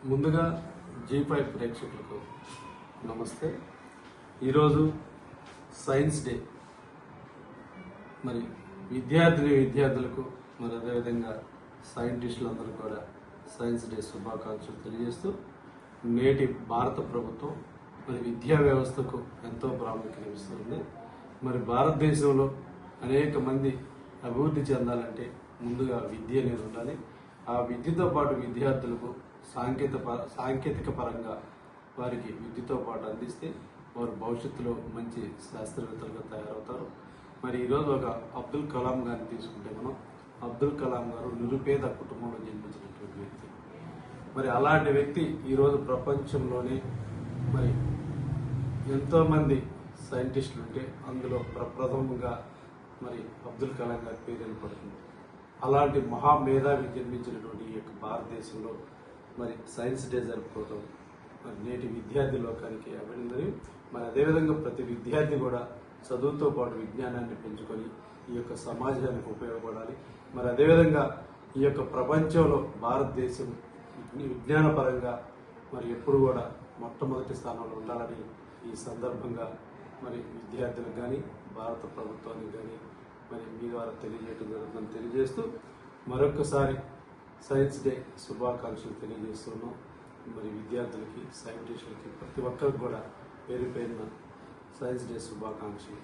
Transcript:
ముందుగా G5 ప్రేక్షకులకు నమస్తే. ఈరోజు సైన్స్ డే. మరి విద్యార్థులకు మరి అదేవిధంగా సైంటిస్టులందరూ కూడా సైన్స్ డే శుభాకాంక్షలు తెలియజేస్తూ, నేటి భారత ప్రభుత్వం మరి విద్యా వ్యవస్థకు ఎంతో ప్రాముఖ్యత ఇస్తుంది. మరి భారతదేశంలో అనేక మంది అభివృద్ధి చెందాలంటే ముందుగా విద్య అనేది ఉండాలి. ఆ విద్యతో పాటు విద్యార్థులకు సాంకేతిక పరంగా వారికి విద్యతో పాటు అందిస్తే వారు భవిష్యత్తులో మంచి శాస్త్రవేత్తలుగా తయారవుతారు. మరి ఈరోజు ఒక అబ్దుల్ కలాం గారిని తీసుకుంటే మనం అబ్దుల్ కలాం గారు నిరుపేద కుటుంబంలో జన్మించినటువంటి వ్యక్తి. మరి అలాంటి వ్యక్తి ఈరోజు ప్రపంచంలోనే మరి ఎంతోమంది సైంటిస్టులు ఉంటే అందులో ప్రప్రథమంగా మరి అబ్దుల్ కలాం గారి పేరు వెళ్ళిపడుతుంది. అలాంటి మహామేధావి జన్మించినటువంటి ఈ యొక్క భారతదేశంలో మరి సైన్స్ డే జరుపుకోవడం మరి నేటి విద్యార్థి లోకానికి అభినందనీయం. మరి అదేవిధంగా ప్రతి విద్యార్థి కూడా చదువుతో పాటు విజ్ఞానాన్ని పెంచుకొని ఈ యొక్క సమాజానికి ఉపయోగపడాలి. మరి అదేవిధంగా ఈ యొక్క ప్రపంచంలో భారతదేశం విజ్ఞానపరంగా మరి ఎప్పుడు కూడా మొట్టమొదటి స్థానంలో ఉండాలని ఈ సందర్భంగా మరి విద్యార్థులకు కానీ భారత ప్రభుత్వానికి కానీ మరి మీ ద్వారా తెలియజేయడం జరుగుతుందని తెలియజేస్తూ మరొకసారి సైన్స్ డే శుభాకాంక్షలు తెలియజేస్తున్నాం. మరి విద్యార్థులకి, సైంటిస్టులకి, ప్రతి ఒక్కరికి కూడా పేరు పేరున సైన్స్ డే శుభాకాంక్షలు.